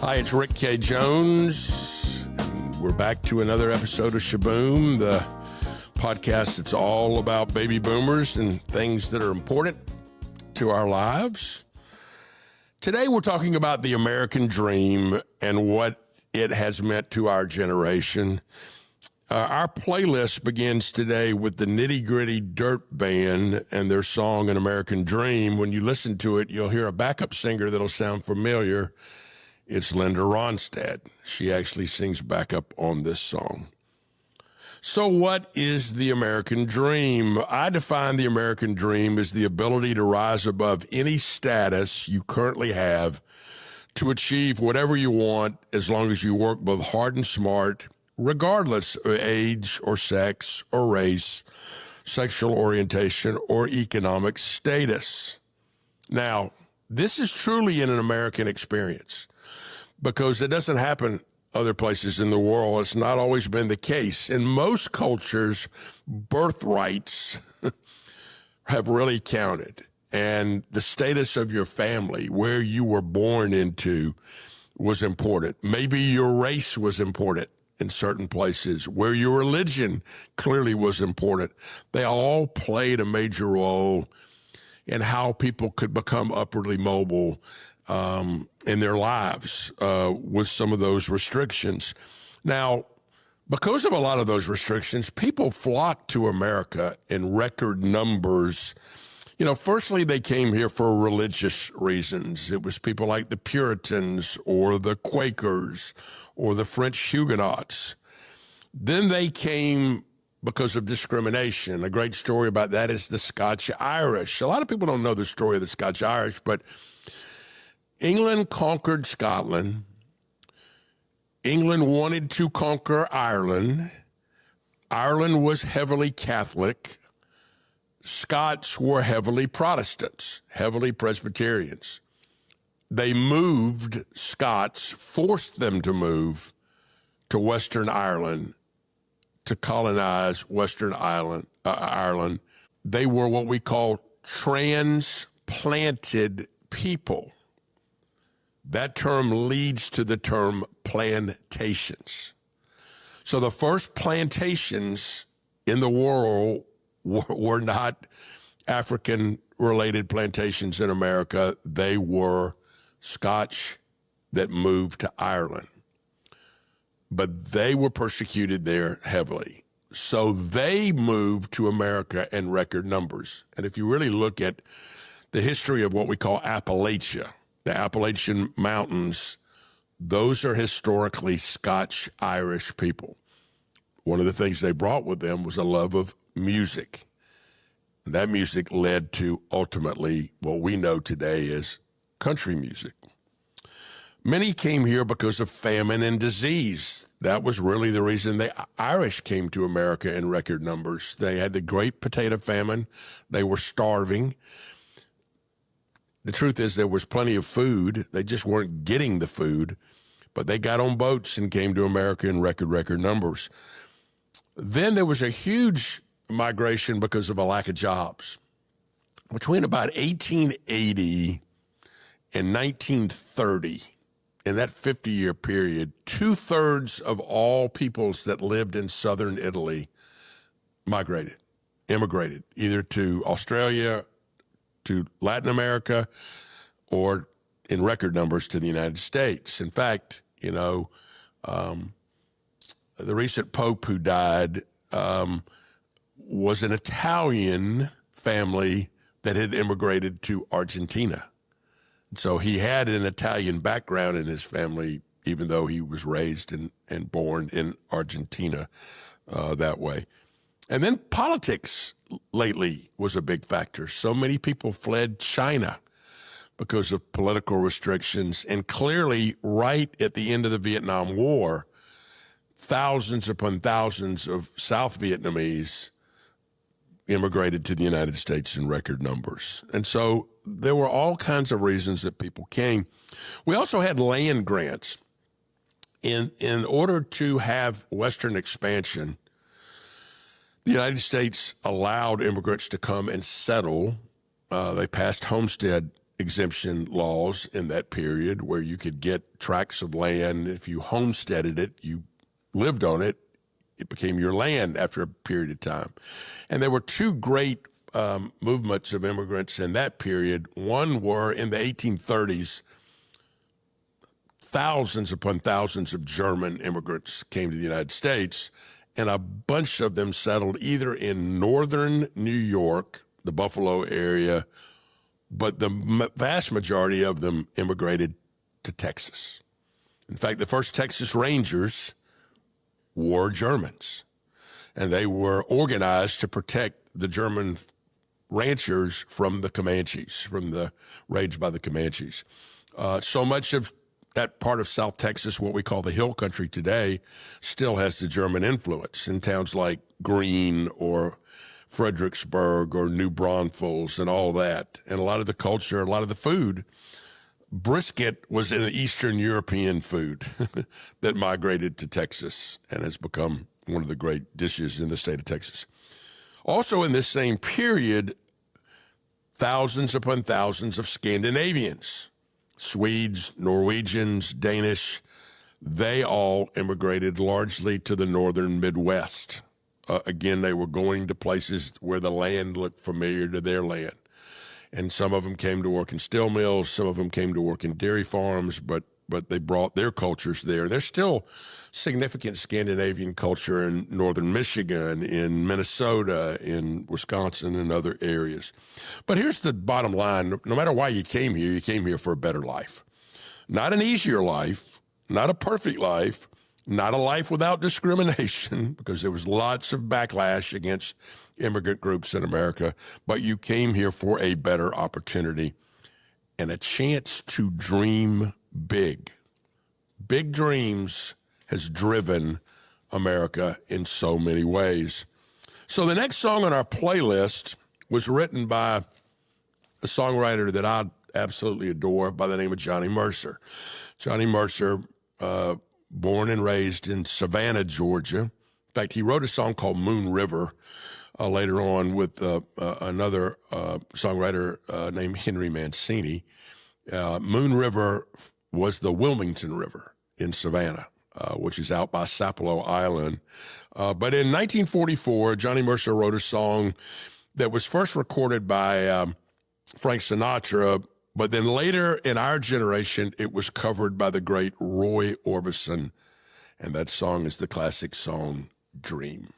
Hi, it's Rick K. Jones, and we're back to another episode of Shaboom, the podcast that's all about baby boomers and things that are important to our lives. Today, we're talking about the American dream and what it has meant to our generation. Our playlist begins today with the Nitty Gritty Dirt Band and their song An American Dream. When you listen to it, you'll hear a backup singer that'll sound familiar. It's Linda Ronstadt. She actually sings backup on this song. So what is the American dream? I define the American dream as the ability to rise above any status you currently have to achieve whatever you want as long as you work both hard and smart, regardless of age or sex or race, sexual orientation, or economic status. Now, this is truly an American experience because it doesn't happen other places in the world. It's not always been the case. In most cultures, birthrights have really counted, and the status of your family, where you were born into, was important. Maybe your race was important in certain places, where your religion clearly was important. They all played a major role in how people could become upwardly mobile in their lives with some of those restrictions. Now, because of a lot of those restrictions, people flocked to America in record numbers. You know, firstly, they came here for religious reasons. It was people like the Puritans or the Quakers or the French Huguenots. Then they came because of discrimination. A great story about that is the Scotch-Irish. A lot of people don't know the story of the Scotch-Irish, but England conquered Scotland. England wanted to conquer Ireland. Ireland was heavily Catholic. Scots were heavily Protestants, heavily Presbyterians. They moved, Scots forced them to move to Western Ireland to colonize Western Ireland. They were what we call transplanted people. That term leads to the term plantations. So the first plantations in the world were not African-related plantations in America. They were Scotch that moved to Ireland. But they were persecuted there heavily. So they moved to America in record numbers. And if you really look at the history of what we call Appalachia, the Appalachian Mountains, those are historically Scotch-Irish people. One of the things they brought with them was a love of music. And that music led to ultimately what we know today as country music. Many came here because of famine and disease. That was really the reason the Irish came to America in record numbers. They had the Great Potato Famine. They were starving. The truth is there was plenty of food. They just weren't getting the food. But they got on boats and came to America in record numbers. Then there was a huge migration because of a lack of jobs. Between about 1880 and 1930, in that 50-year period, 2/3 of all peoples that lived in southern Italy immigrated, either to Australia, to Latin America, or in record numbers to the United States. In fact, you know, the recent Pope who died was an Italian family that had immigrated to Argentina. So he had an Italian background in his family, even though he was raised and born in Argentina that way. And then politics lately was a big factor. So many people fled China because of political restrictions. And clearly, right at the end of the Vietnam War, thousands upon thousands of South Vietnamese immigrated to the United States in record numbers. And so there were all kinds of reasons that people came. We also had land grants. In order to have Western expansion, the United States allowed immigrants to come and settle. They passed homestead exemption laws in that period where you could get tracts of land. If you homesteaded it, you lived on it, it became your land after a period of time. And there were two great movements of immigrants in that period. One were in the 1830s, thousands upon thousands of German immigrants came to the United States, and a bunch of them settled either in northern New York, the Buffalo area, but the vast majority of them immigrated to Texas. In fact, the first Texas Rangers were Germans, and they were organized to protect the German ranchers from the Comanches, from the raids by the Comanches. So much of that part of South Texas, what we call the Hill Country today, still has the German influence in towns like Greene or Fredericksburg or New Braunfels and all that. And a lot of the culture, a lot of the food, brisket was an Eastern European food that migrated to Texas and has become one of the great dishes in the state of Texas. Also in this same period, thousands upon thousands of Scandinavians, Swedes, Norwegians, Danish, they all immigrated largely to the northern Midwest. Again, they were going to places where the land looked familiar to their land. And some of them came to work in steel mills, some of them came to work in dairy farms, but they brought their cultures there. There's still significant Scandinavian culture in northern Michigan, in Minnesota, in Wisconsin, and other areas. But here's the bottom line. No matter why you came here for a better life. Not an easier life, not a perfect life, not a life without discrimination, because there was lots of backlash against immigrant groups in America, but you came here for a better opportunity and a chance to dream big. Big dreams has driven America in so many ways. So the next song on our playlist was written by a songwriter that I absolutely adore by the name of Johnny Mercer. Johnny Mercer, born and raised in Savannah, Georgia. In fact, he wrote a song called Moon River later on with another songwriter named Henry Mancini. Moon River was the Wilmington River in Savannah, which is out by Sapelo Island. But in 1944, Johnny Mercer wrote a song that was first recorded by Frank Sinatra, but then later in our generation, it was covered by the great Roy Orbison, and that song is the classic song, Dream.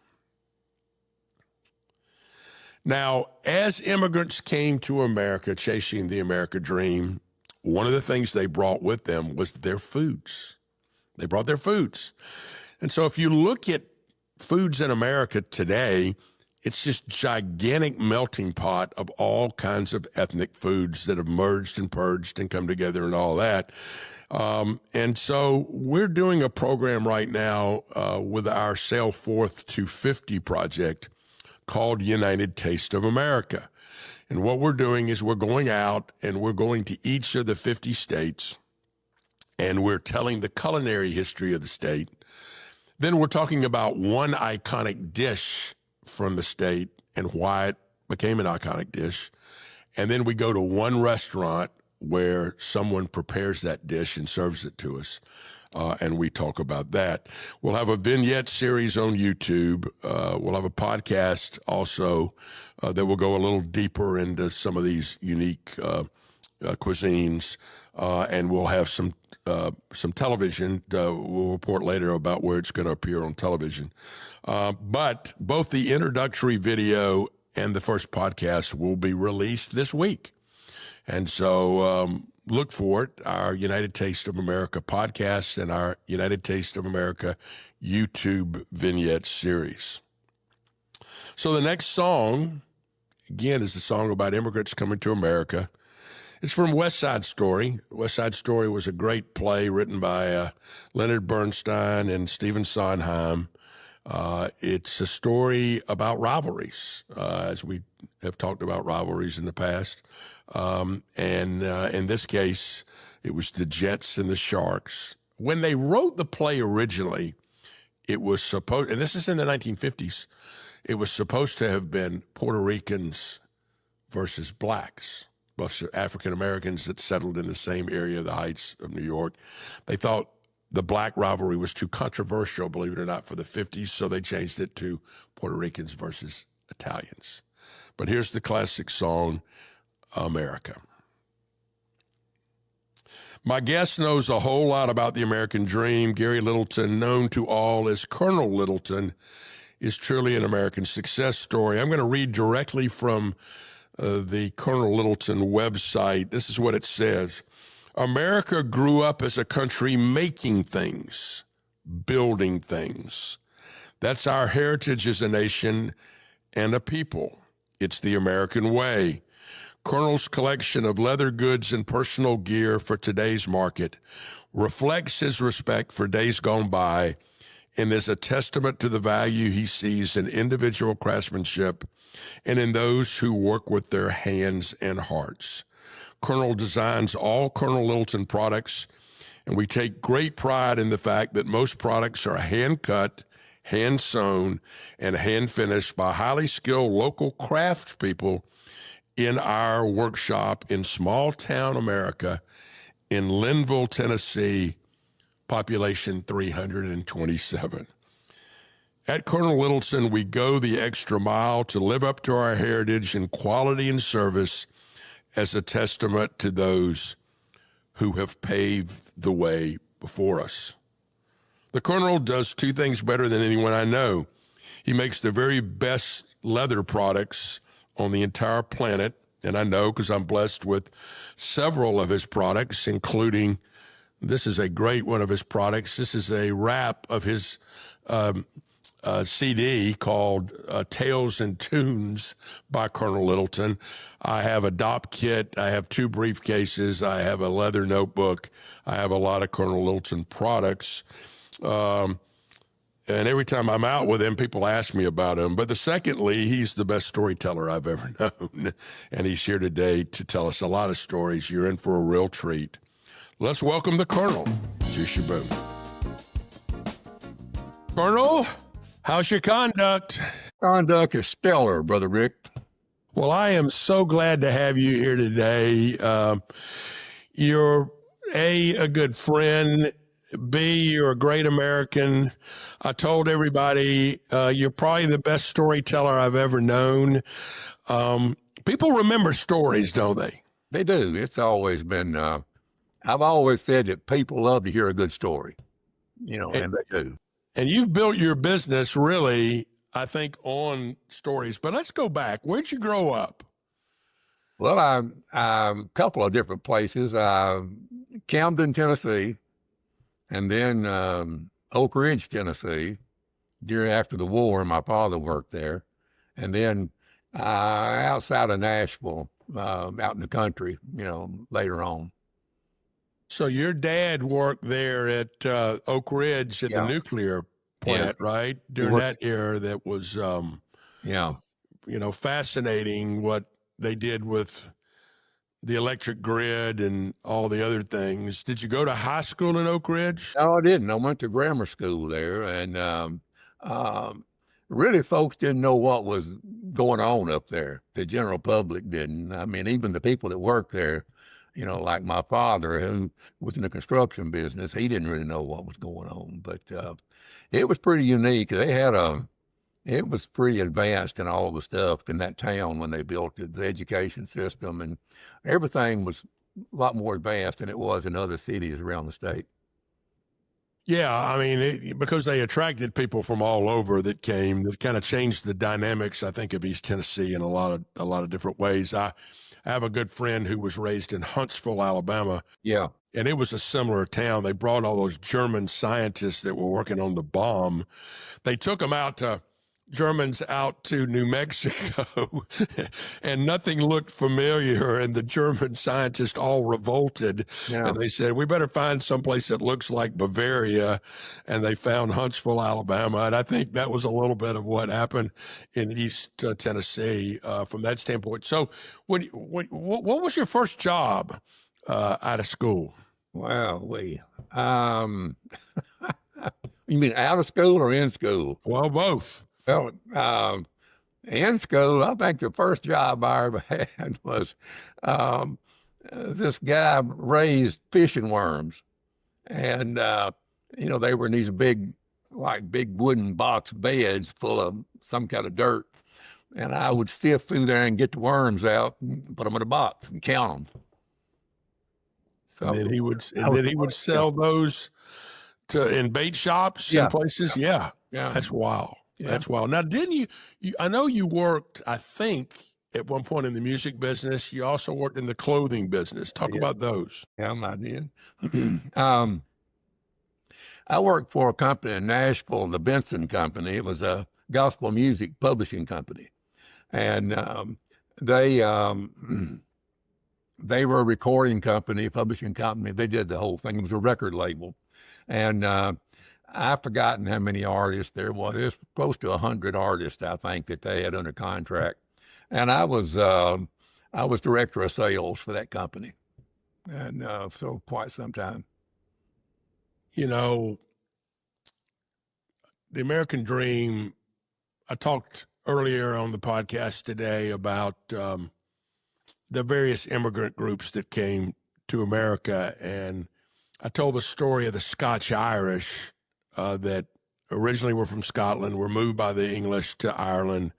Now, as immigrants came to America chasing the America dream, one of the things they brought with them was their foods. They brought their foods. And so if you look at foods in America today, it's this gigantic melting pot of all kinds of ethnic foods that have merged and purged and come together and all that. And so we're doing a program right now with our Sail Forth to 50 project called United Taste of America. And what we're doing is we're going out and we're going to each of the 50 states and we're telling the culinary history of the state. Then we're talking about one iconic dish from the state and why it became an iconic dish. And then we go to one restaurant where someone prepares that dish and serves it to us. And we talk about that. We'll have a vignette series on YouTube. We'll have a podcast also that will go a little deeper into some of these unique cuisines. And we'll have some television. We'll report later about where it's going to appear on television. But both the introductory video and the first podcast will be released this week. And so look for it, our United Taste of America podcast and our United Taste of America YouTube vignette series. So the next song, again, is a song about immigrants coming to America. It's from West Side Story. West Side Story was a great play written by Leonard Bernstein and Stephen Sondheim. It's a story about rivalries, as we have talked about rivalries in the past. And in this case, it was the Jets and the Sharks. When they wrote the play originally, it was supposed, and this is in the 1950s, it was supposed to have been Puerto Ricans versus blacks. bunch of African Americans that settled in the same area of the Heights of New York. They thought the black rivalry was too controversial, believe it or not, for the 50s, so they changed it to Puerto Ricans versus Italians. But here's the classic song, America. My guest knows a whole lot about the American dream. Gary Littleton, known to all as Colonel Littleton, is truly an American success story. I'm going to read directly from the Colonel Littleton website. This is what it says. America grew up as a country making things, building things. That's our heritage as a nation and a people. It's the American way. Colonel's collection of leather goods and personal gear for today's market reflects his respect for days gone by and is a testament to the value he sees in individual craftsmanship and in those who work with their hands and hearts. Colonel designs all Colonel Littleton products, and we take great pride in the fact that most products are hand-cut, hand-sewn, and hand-finished by highly skilled local craftspeople in our workshop in small-town America in Linville, Tennessee, population 327. At Colonel Littleton, we go the extra mile to live up to our heritage in quality and service as a testament to those who have paved the way before us. The Colonel does two things better than anyone I know. He makes the very best leather products on the entire planet, and I know because I'm blessed with several of his products, including, this is a great one of his products. This is a wrap of his CD called Tales and Tunes by Colonel Littleton. I have a DOP kit. I have 2 briefcases. I have a leather notebook. I have a lot of Colonel Littleton products. And every time I'm out with him, people ask me about him. But secondly, he's the best storyteller I've ever known. And he's here today to tell us a lot of stories. You're in for a real treat. Let's welcome the Colonel to Shaboom. Colonel, how's your conduct? Conduct is stellar, Brother Rick. Well, I am so glad to have you here today. You're a good friend. B, you're a great American. I told everybody you're probably the best storyteller I've ever known. People remember stories, don't they? They do. It's always been, I've always said that people love to hear a good story, and they do. And you've built your business really, I think, on stories. But let's go back. Where'd you grow up? Well, I'm a couple of different places. Camden, Tennessee, and then Oak Ridge, Tennessee, after the war, my father worked there. And then outside of Nashville, out in the country, later on. So your dad worked there at Oak Ridge at the nuclear plant, right? During that era that was, fascinating what they did with the electric grid and all the other things. Did you go to high school in Oak Ridge? No, I didn't. I went to grammar school there, and really folks didn't know what was going on up there. The general public didn't. I mean, even the people that worked there, like my father, who was in the construction business, he didn't really know what was going on. But it was pretty unique. It was pretty advanced in all the stuff in that town when they built it, the education system, and everything was a lot more advanced than it was in other cities around the state. Yeah, I mean, because they attracted people from all over that came, that kind of changed the dynamics, I think, of East Tennessee in a lot of different ways. I have a good friend who was raised in Huntsville, Alabama. Yeah. And it was a similar town. They brought all those German scientists that were working on the bomb. They took them Germans out to New Mexico, and nothing looked familiar, and the German scientists all revolted. Yeah. And they said, we better find someplace that looks like Bavaria, and they found Huntsville, Alabama. And I think that was a little bit of what happened in East Tennessee from that standpoint. So what was your first job out of school? Wow, you mean out of school or in school? Well, both. Well, In school, I think the first job I ever had was um, this guy raised fishing worms, and they were in these big wooden box beds full of some kind of dirt, and I would sift through there and get the worms out, and put them in a box, and count them. And So I was, then he would yeah, sell those in bait shops and yeah, places. Yeah. yeah, That's wild. yeah, That's wild. Now, didn't you, I know you worked, I think, at one point in the music business. You also worked in the clothing business. Talk yeah, about those. yeah. I did. um, I worked for a company in Nashville, the Benson Company. It was a gospel music publishing company, and they they were a recording company, publishing company. They did the whole thing. It was a record label, and I've forgotten how many artists there was. It was close to 100 artists, I think, that they had under contract, and I was director of sales for that company, and so quite some time. You know, the American dream, I talked earlier on the podcast today about the various immigrant groups that came to America. And I told the story of the Scotch Irish that originally were from Scotland, were moved by the English to Ireland,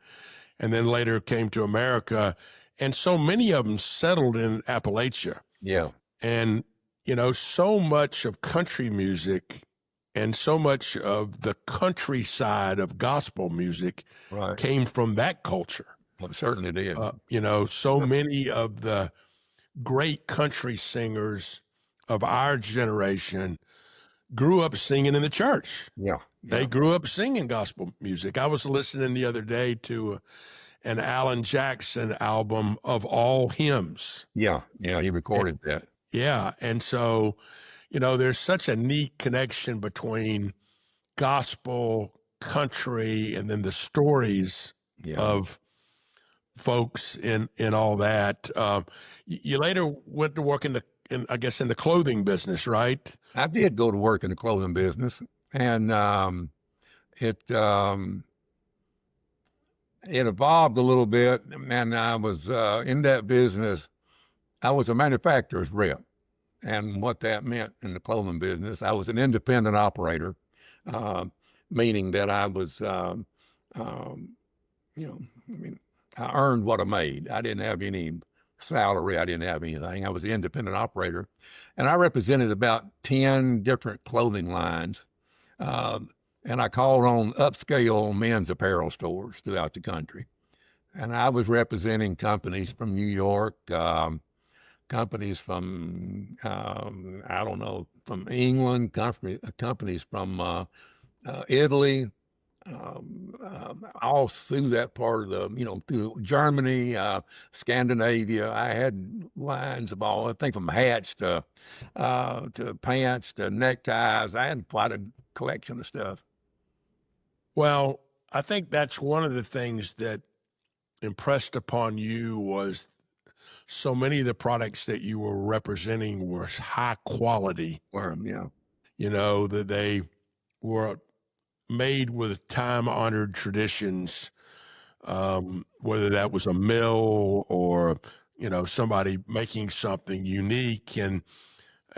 and then later came to America. And so many of them settled in Appalachia. Yeah, And, you know, so much of country music and so much of the countryside of gospel music right. came from that culture. Well, it certainly did. You know, so many of the great country singers of our generation grew up singing in the church. Yeah, They yeah, grew up singing gospel music. I was listening the other day to an Alan Jackson album of all hymns. yeah, yeah. He recorded that. Yeah. And so, you know, there's such a neat connection between gospel, country, and then the stories Yeah, of folks in all that. You later went to work I guess in the clothing business, right? I did go to work in the clothing business, and it it evolved a little bit, and I was in that business. I was a manufacturer's rep, and what that meant in the clothing business, I was an independent operator, uh, meaning that I was, um, I mean, I earned what I made. I didn't have any salary. I didn't have anything. I was the independent operator, and I represented about 10 different clothing lines. Um, and I called on upscale men's apparel stores throughout the country. And I was representing companies from New York, companies from, I don't know, from England, companies from Italy, all through that part of through Germany, Scandinavia. I had lines of all, I think from hats to pants to neckties. I had quite a collection of stuff. Well, I think that's one of the things that impressed upon you was so many of the products that you were representing were high quality, Yeah, you know, that they were made with time honored traditions, whether that was a mill or, you know, somebody making something unique. And,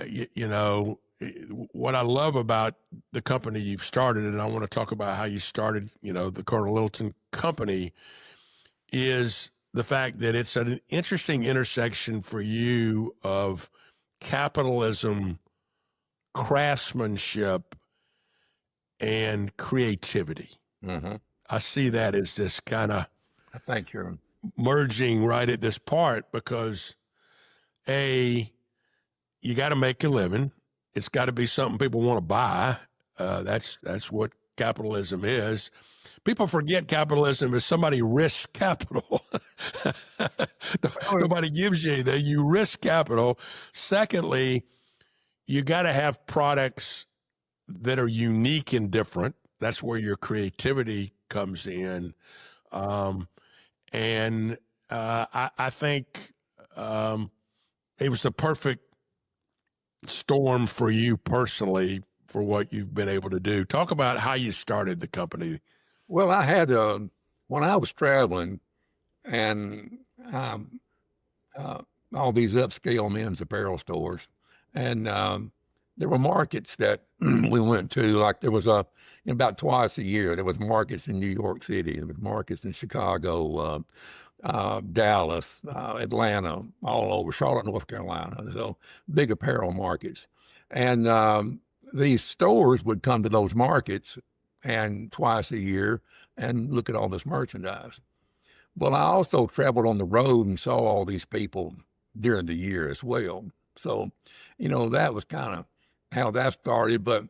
you know, what I love about the company you've started, and I want to talk about how you started, you know, the Colonel Littleton Company, is the fact that it's an interesting intersection for you of capitalism, craftsmanship, and creativity. hmm I see that as this kind of I think you're. merging right at this part because you got to make a living. It's got to be something people want to buy. That's what capitalism is. People forget capitalism is somebody risks capital. Nobody gives you anything. You risk capital. Secondly, you got to have products that are unique and different. That's where your creativity comes in. And I think it was the perfect storm for you personally for what you've been able to do. Talk about how you started the company. Well, I had when I was traveling and um, all these upscale men's apparel stores, and there were markets that we went to. Like there was about twice a year, there was markets in New York City, there was markets in Chicago, Dallas, Atlanta, all over Charlotte, North Carolina. So big apparel markets, and these stores would come to those markets and twice a year and look at all this merchandise. Well, I also traveled on the road and saw all these people during the year as well. So, that was kind of how that started. But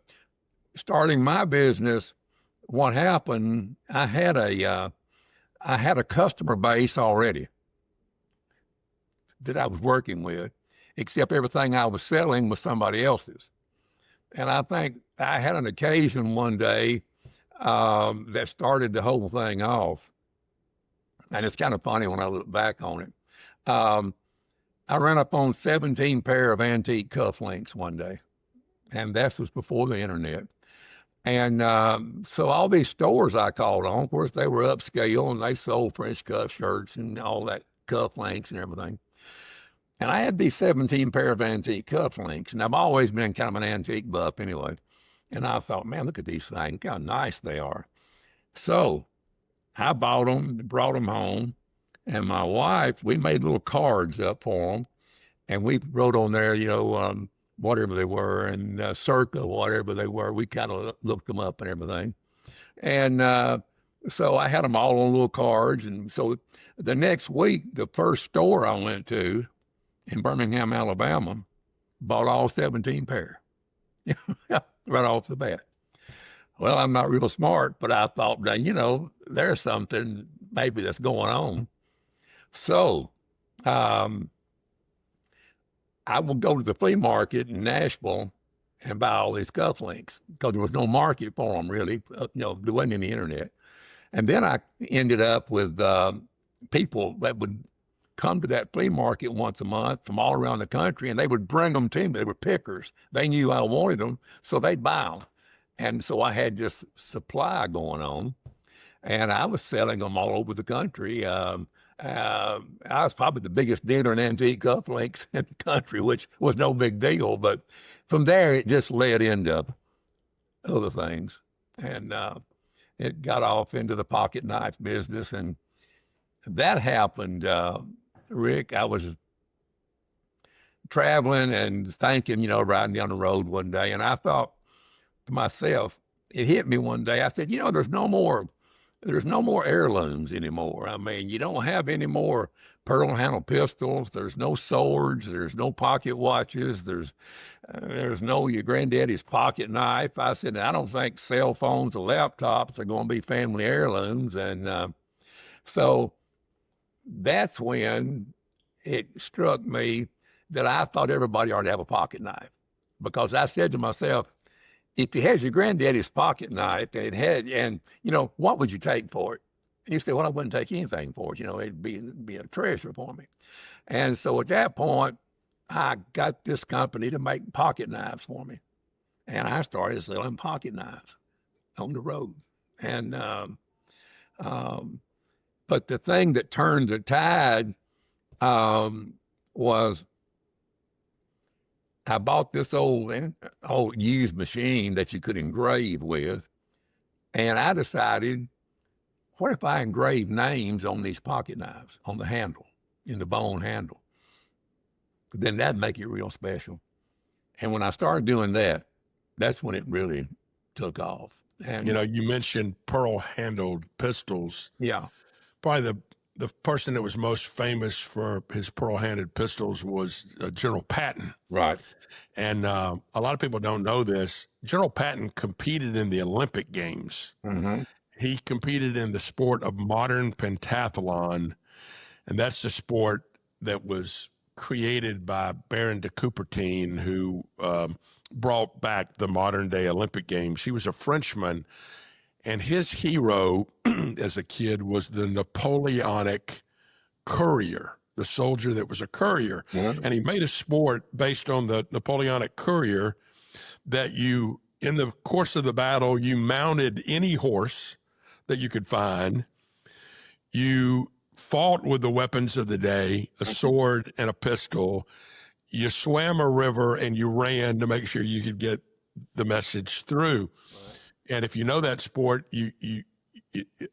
starting my business, what happened? I had a customer base already that I was working with, except everything I was selling was somebody else's. And I think I had an occasion one day that started the whole thing off. And it's kind of funny when I look back on it. I ran up on 17 pair of antique cufflinks one day, and that was before the internet. And so all these stores I called on, of course, they were upscale and they sold French cuff shirts and all that cufflinks and everything. And I had these 17 pair of antique cufflinks, and I've always been kind of an antique buff anyway. And I thought, man, look at these things, look how nice they are. So I bought them, brought them home, and my wife, we made little cards up for them, and we wrote on there, whatever they were, and circa whatever they were. We kind of looked them up and everything. And so I had them all on little cards. And so the next week, the first store I went to in Birmingham, Alabama, bought all 17 pair right off the bat. Well, I'm not real smart, but I thought, there's something maybe that's going on. So I will go to the flea market in Nashville and buy all these cufflinks because there was no market for them really. There wasn't any internet. And then I ended up with people that would come to that flea market once a month from all around the country, and they would bring them to me. They were pickers. They knew I wanted them, so they'd buy them. And so I had this supply going on, and I was selling them all over the country. I was probably the biggest dealer in antique cufflinks in the country, which was no big deal. But from there, it just led into other things. And it got off into the pocket knife business. And that happened, Rick. I was traveling and thinking, riding down the road one day. And I thought to myself, it hit me one day. I said, there's no more heirlooms anymore. I mean, you don't have any more pearl handle pistols. There's no swords. There's no pocket watches. There's no your granddaddy's pocket knife. I said, I don't think cell phones or laptops are going to be family heirlooms. And so that's when it struck me that I thought everybody ought to have a pocket knife, because I said to myself, if you had your granddaddy's pocket knife and what would you take for it? And you say, well, I wouldn't take anything for it. It'd be a treasure for me. And so at that point, I got this company to make pocket knives for me. And I started selling pocket knives on the road. And, but the thing that turned the tide was I bought this old used machine that you could engrave with, and I decided, what if I engrave names on these pocket knives, on the handle, in the bone handle? Then that'd make it real special. And when I started doing that, that's when it really took off. And you mentioned pearl-handled pistols. yeah, Probably the person that was most famous for his pearl-handled pistols was General Patton. right. And a lot of people don't know this. General Patton competed in the Olympic Games. Mm-hmm. He competed in the sport of modern pentathlon, and that's the sport that was created by Baron de Coubertin, who brought back the modern-day Olympic Games. He was a Frenchman, and his hero as a kid was the Napoleonic courier, the soldier that was a courier. Mm-hmm. And he made a sport based on the Napoleonic courier that you, in the course of the battle, you mounted any horse that you could find. You fought with the weapons of the day, a sword and a pistol. You swam a river and you ran to make sure you could get the message through. Right. And if you know that sport, you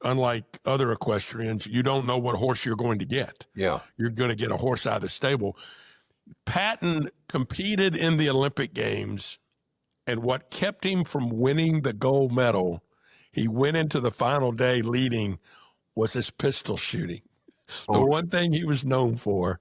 unlike other equestrians, you don't know what horse you're going to get. Yeah. You're going to get a horse out of the stable. Patton competed in the Olympic Games, and what kept him from winning the gold medal, he went into the final day leading, was his pistol shooting. The one thing he was known for.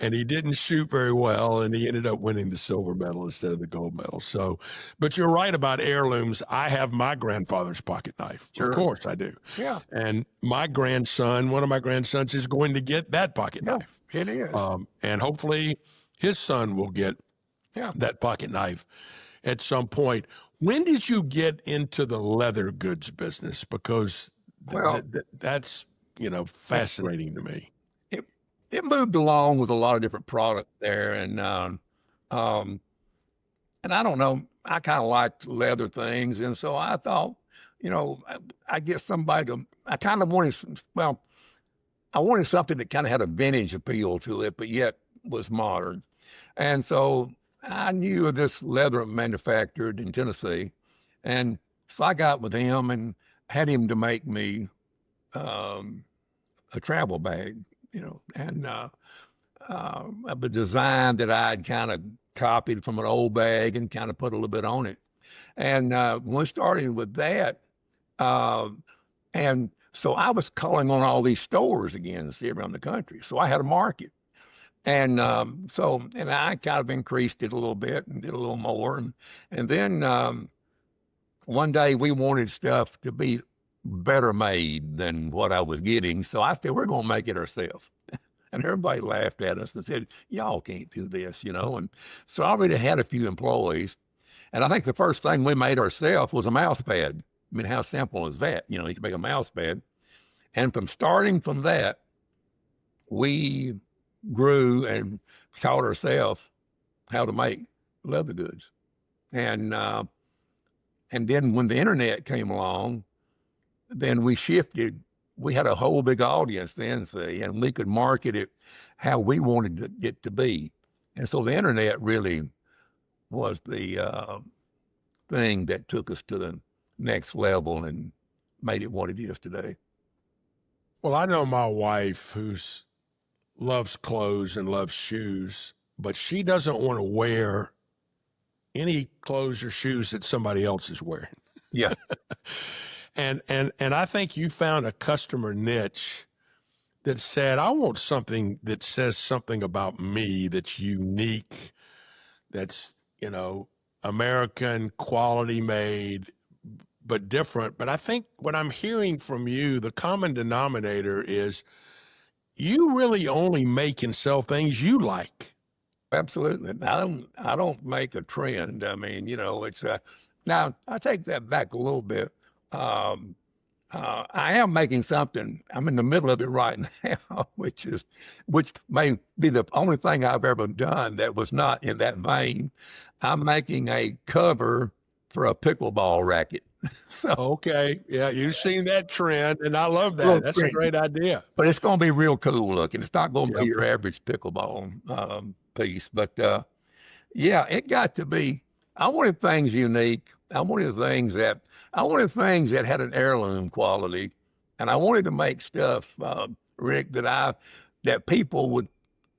And he didn't shoot very well, and he ended up winning the silver medal instead of the gold medal. So, but you're right about heirlooms. I have my grandfather's pocket knife. Sure. Of course I do. Yeah. And my grandson, one of my grandsons, is going to get that pocket knife. It is. And hopefully his son will get that pocket knife at some point. When did you get into the leather goods business? Because that's, fascinating to me. It moved along with a lot of different products there, and I don't know, I kind of liked leather things, and so I thought, I get somebody to. I kind of wanted I wanted something that kind of had a vintage appeal to it, but yet was modern, and so I knew of this leather manufactured in Tennessee, and so I got with him and had him to make me a travel bag. And a design that I'd kind of copied from an old bag and kind of put a little bit on it. And when we started with that, and so I was calling on all these stores again, see, around the country. So I had a market. And and I kind of increased it a little bit and did a little more. And then one day we wanted stuff to be better made than what I was getting. So I said, we're going to make it ourselves. And everybody laughed at us and said, y'all can't do this, And so I already had a few employees. And I think the first thing we made ourselves was a mouse pad. I mean, how simple is that? You can make a mouse pad. And starting from that, we grew and taught ourselves how to make leather goods. And then when the internet came along, then we shifted. We had a whole big audience then, see, and we could market it how we wanted it to be. And so the internet really was the thing that took us to the next level and made it what it is today. Well, I know my wife who loves clothes and loves shoes, but she doesn't want to wear any clothes or shoes that somebody else is wearing. Yeah. And I think you found a customer niche that said, I want something that says something about me that's unique, that's, American, quality made, but different. But I think what I'm hearing from you, the common denominator is you really only make and sell things you like. Absolutely. I don't make a trend. I mean, it's now I take that back a little bit. I am making something. I'm in the middle of it right now, which may be the only thing I've ever done that was not in that vein. I'm making a cover for a pickleball racket. So, okay. Yeah, you've seen that trend, and I love that. That's a great idea. But it's going to be real cool looking. It's not going to be your average pickleball piece. But it got to be. I wanted things unique. I wanted things that had an heirloom quality, and I wanted to make stuff, Rick, that people would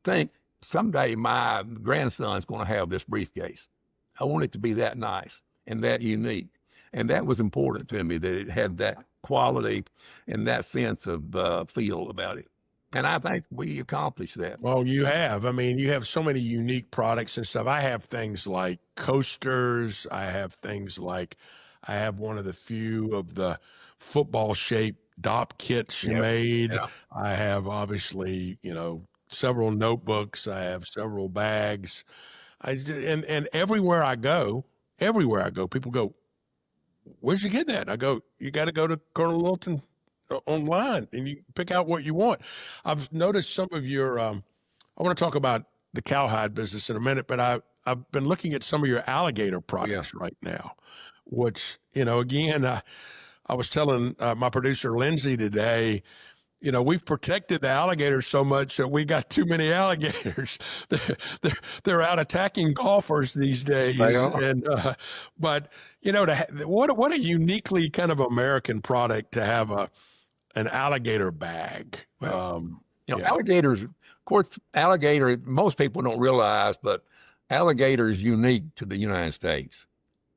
think someday my grandson's going to have this briefcase. I want it to be that nice and that unique, and that was important to me, that it had that quality and that sense of feel about it. And I think we accomplished that. Well, you have. I mean, you have so many unique products and stuff. I have things like coasters. I have one of the few of the football-shaped DOP kits you made. Yeah. I have, obviously, several notebooks. I have several bags. And everywhere I go, people go, where'd you get that? I go, you got to go to Colonel Littleton online and you pick out what you want. I've noticed some of your, I want to talk about the cowhide business in a minute, but I've been looking at some of your alligator products right now, which, again, I was telling my producer Lindsay today, we've protected the alligators so much that we got too many alligators. They're out attacking golfers these days. Well, And but what a uniquely kind of American product to have an alligator bag. well, Yeah. alligators, of course, alligator, most people don't realize, but alligator is unique to the United States.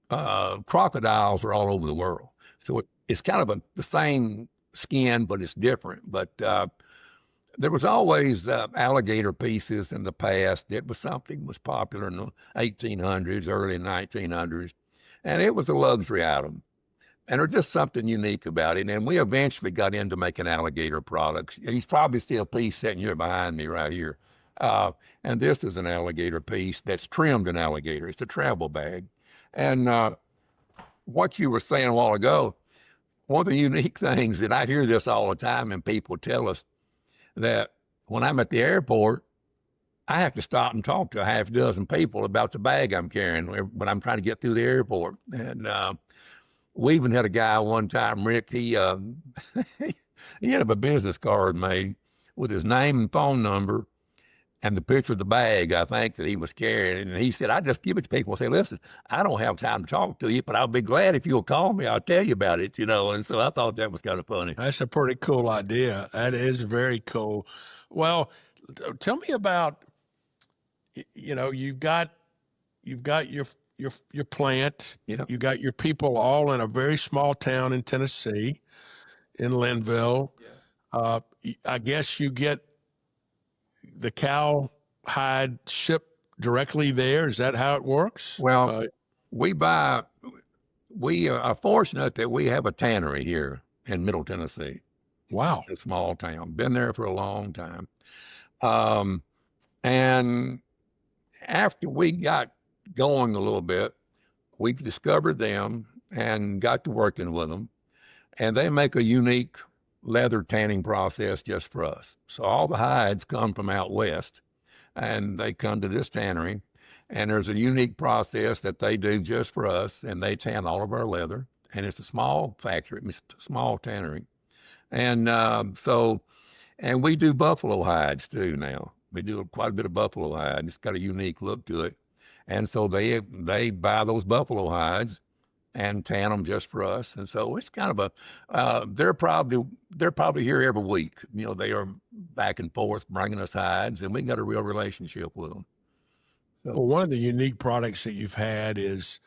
Crocodiles are all over the world. So it's kind of the same skin, but it's different. But there was always alligator pieces in the past. It was something was popular in the 1800s, early 1900s, and it was a luxury item. And there's just something unique about it. And we eventually got into making alligator products. You probably see a piece sitting here behind me right here. And this is an alligator piece that's trimmed in alligator. It's a travel bag. And what you were saying a while ago, one of the unique things that I hear this all the time, and people tell us that when I'm at the airport, I have to stop and talk to a half dozen people about the bag I'm carrying when I'm trying to get through the airport. And we even had a guy one time, Rick, he had a business card made with his name and phone number and the picture of the bag, I think, that he was carrying. And he said, I just give it to people and say, listen, I don't have time to talk to you, but I'll be glad if you'll call me. I'll tell you about it, And so I thought that was kind of funny. That's a pretty cool idea. That is very cool. Well, tell me about, you've got your plant. Yeah. You got your people all in a very small town in Tennessee, in Linville. Yeah. I guess you get the cow hide shipped directly there. Is that how it works? Well, we are fortunate that we have a tannery here in Middle Tennessee. Wow. A small town. Been there for a long time. And after we got going a little bit, we discovered them and got to working with them. And they make a unique leather tanning process just for us. So all the hides come from out west and they come to this tannery, and there's a unique process that they do just for us, and they tan all of our leather. And it's a small factory, it's a small tannery. And and we do buffalo hides too now. We do quite a bit of buffalo hide. It's got a unique look to it. And so they buy those buffalo hides and tan them just for us. And so it's kind of they're probably here every week. They are back and forth bringing us hides, and we got a real relationship with them. So, well, one of the unique products that you've had is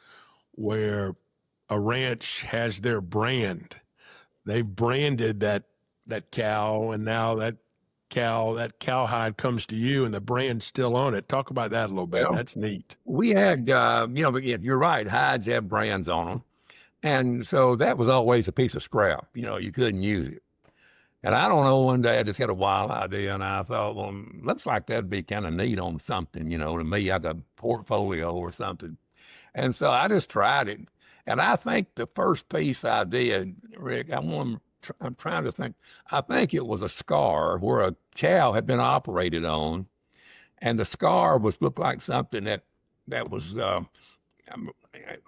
where a ranch has their brand. They've branded that cow, and now that cowhide comes to you and the brand's still on it. Talk about that a little bit. That's neat. We had, you're right, hides have brands on them. And so that was always a piece of scrap. You couldn't use it. And I don't know, one day I just had a wild idea, and I thought, well, looks like that'd be kind of neat on something, to me, like a portfolio or something. And so I just tried it. And I think the first piece I did, Rick, I'm trying to think. I think it was a scar where a cow had been operated on, and the scar looked like something that was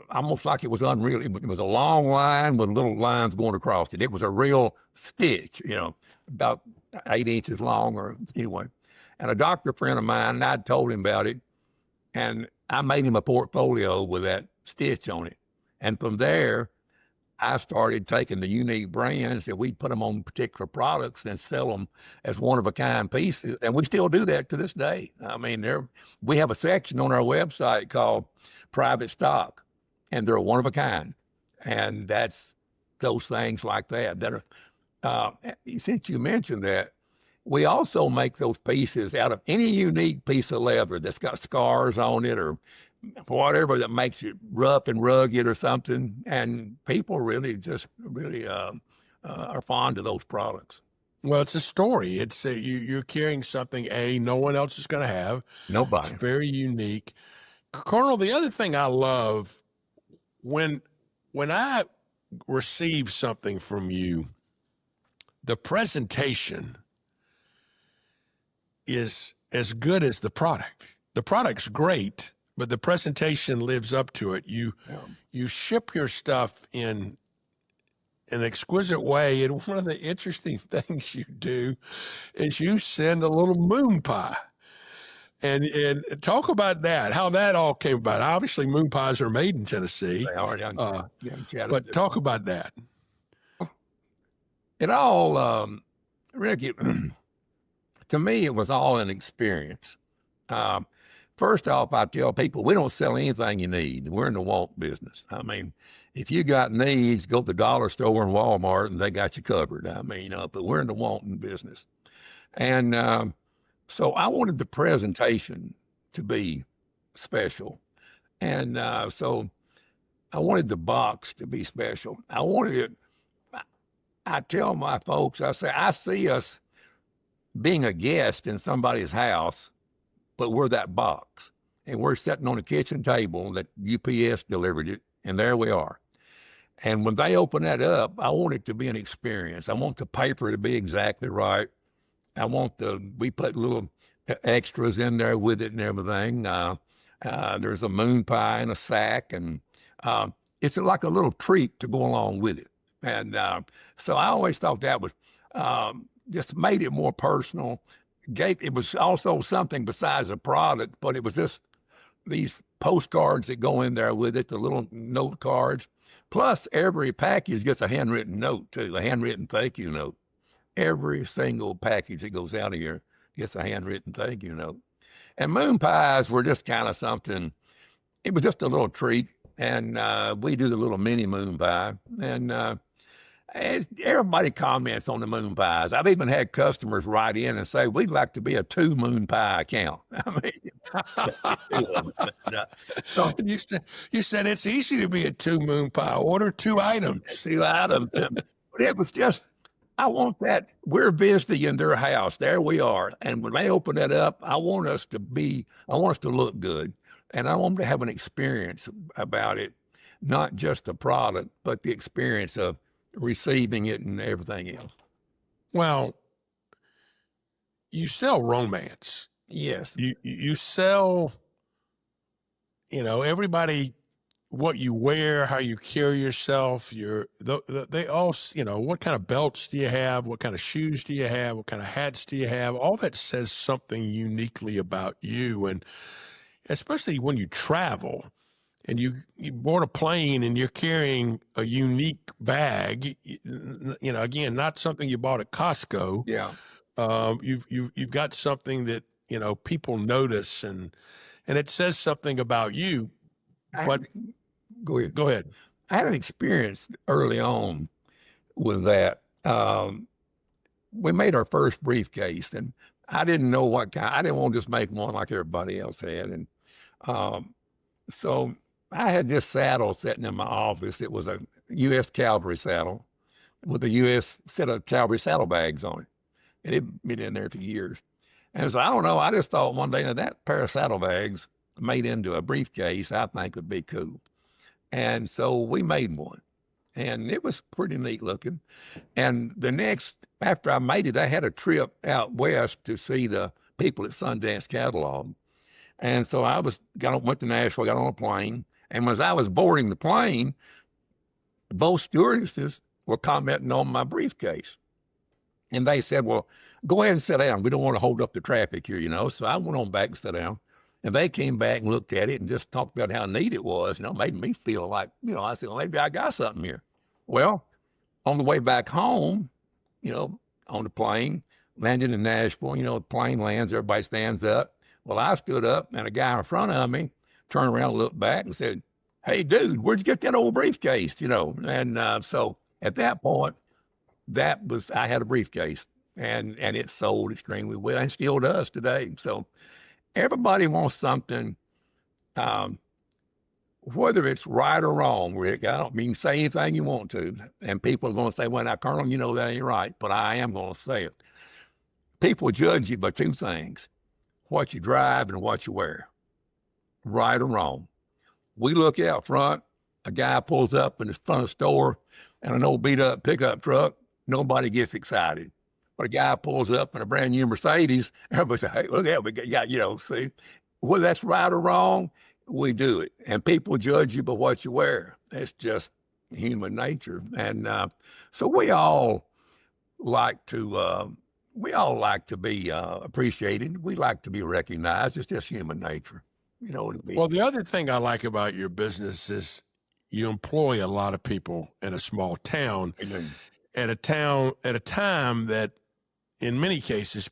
almost like it was unreal. It was a long line with little lines going across it. It was a real stitch, about 8 inches long, or anyway. And a doctor friend of mine, I'd told him about it, and I made him a portfolio with that stitch on it. And from there, I started taking the unique brands that we put them on particular products and sell them as one-of-a-kind pieces. And we still do that to this day. I mean, we have a section on our website called Private Stock, and they're one-of-a-kind. And that's those things like that are, since you mentioned that, we also make those pieces out of any unique piece of leather that's got scars on it or whatever that makes it rough and rugged or something. And people really are fond of those products. Well, it's a story. It's you're carrying something no one else is going to have. Nobody. It's very unique. Colonel, the other thing I love when I receive something from you, the presentation is as good as the product. The product's great, but the presentation lives up to it. You ship your stuff in an exquisite way. And one of the interesting things you do is you send a little moon pie. And talk about that, how that all came about. Obviously, moon pies are made in Tennessee, They are down but Chattanooga. talk about that. It all, Ricky, to me, it was all an experience. Um, First off, I tell people we don't sell anything you need. We're in the want business. I mean, if you got needs, go to the dollar store and Walmart, and they got you covered. I mean, but we're in the wanting business, and so I wanted the presentation to be special, and so I wanted the box to be special. I wanted it. I tell my folks, I say, I see us being a guest in somebody's house, but we're that box. And we're sitting on a kitchen table that UPS delivered it, and there we are. And when they open that up, I want it to be an experience. I want the paper to be exactly right. We put little extras in there with it and everything. There's a moon pie in a sack, and it's like a little treat to go along with it. And so I always thought that was just made it more personal. It was also something besides a product, but it was just these postcards that go in there with it, the little note cards. Plus, every package gets a handwritten note too, a handwritten thank you note. Every single package that goes out of here gets a handwritten thank you note. And moon pies were just kind of something. It was just a little treat, and we do the little mini moon pie, and everybody comments on the moon pies. I've even had customers write in and say, we'd like to be a 2 moon pie account. I mean, so, you said it's easy to be a 2 moon pie. Order 2 items. 2 items. But it was just, I want that. We're visiting in their house. There we are. And when they open that up, I want us to look good. And I want them to have an experience about it, not just the product, but the experience of receiving it and everything else. Well, you sell romance. Yes. You sell, everybody, what you wear, how you carry yourself. They all, what kind of belts do you have? What kind of shoes do you have? What kind of hats do you have? All that says something uniquely about you, and especially when you travel. And you board a plane and you're carrying a unique bag, again, not something you bought at Costco. Yeah. You've got something that, people notice, and it says something about you. But go ahead. Go ahead. I had an experience early on with that. We made our first briefcase, and I didn't know what kind. I didn't want to just make one like everybody else had. And so I had this saddle sitting in my office. It was a U.S. cavalry saddle with a U.S. set of cavalry saddlebags on it. And it'd been in there for years. And so I don't know, I just thought one day that pair of saddlebags made into a briefcase, I think would be cool. And so we made one. And it was pretty neat looking. And after I made it, I had a trip out west to see the people at Sundance Catalog. And so went to Nashville, got on a plane. And as I was boarding the plane, both stewardesses were commenting on my briefcase. And they said, well, go ahead and sit down. We don't want to hold up the traffic here, So I went on back and sat down. And they came back and looked at it and just talked about how neat it was, made me feel like, I said, well, maybe I got something here. Well, on the way back home, on the plane, landed in Nashville, the plane lands, everybody stands up. Well, I stood up, and a guy in front of me turned around and looked back and said, hey, dude, where'd you get that old briefcase? And so at that point, I had a briefcase, and it sold extremely well, and still does today. So everybody wants something, whether it's right or wrong, Rick. I don't mean say anything you want to, and people are going to say, well, now, Colonel, that ain't right, but I am going to say it. People judge you by 2 things: what you drive and what you wear, right or wrong. We look out front, a guy pulls up in the front of the store and an old beat up pickup truck, nobody gets excited. But a guy pulls up in a brand new Mercedes, everybody says, hey, look at we got, see, whether that's right or wrong, we do it. And people judge you by what you wear. It's just human nature. And so we all like to be appreciated. We like to be recognized. It's just human nature, to be. Well, the other thing I like about your business is you employ a lot of people in a small town, at a time that in many cases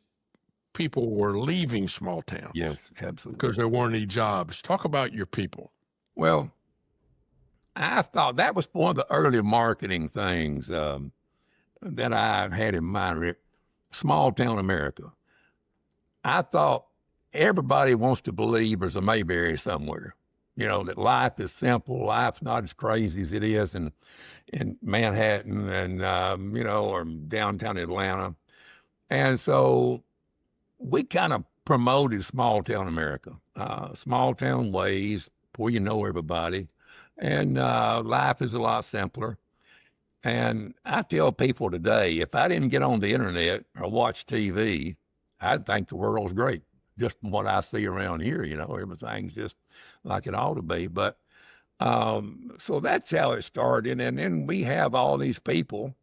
people were leaving small towns. Yes, absolutely. Because there weren't any jobs. Talk about your people. Well, I thought that was one of the early marketing things that I had in mind, Rick. Small town America. I thought everybody wants to believe there's a Mayberry somewhere, that life is simple, life's not as crazy as it is in Manhattan and, or downtown Atlanta. And so we kind of promoted small town America, small town ways where you know everybody. And life is a lot simpler. And I tell people today, if I didn't get on the internet or watch TV, I'd think the world's great. Just from what I see around here, everything's just like it ought to be. But so that's how it started. And then we have all these people.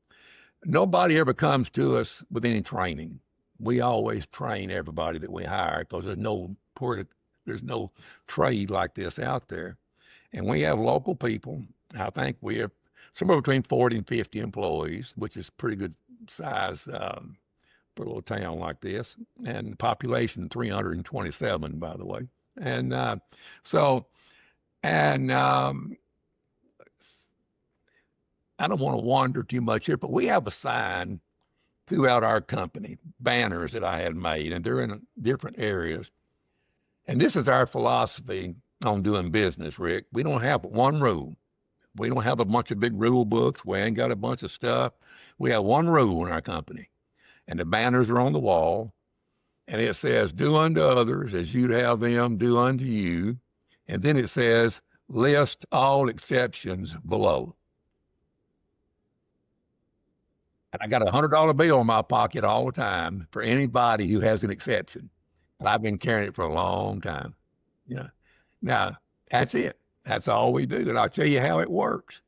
Nobody ever comes to us with any training. We always train everybody that we hire because there's no trade like this out there. And we have local people. I think we have somewhere between 40 and 50 employees, which is pretty good size for a little town like this. And population 327, by the way. And I don't want to wander too much here, but we have a sign throughout our company, banners that I had made, and they're in different areas. And this is our philosophy on doing business, Rick. We don't have one rule. We don't have a bunch of big rule books. We ain't got a bunch of stuff. We have one rule in our company, and the banners are on the wall, and it says, do unto others as you'd have them do unto you. And then it says, list all exceptions below. And I got a $100 bill in my pocket all the time for anybody who has an exception. And I've been carrying it for a long time. Now, that's it. That's all we do. And I'll tell you how it works.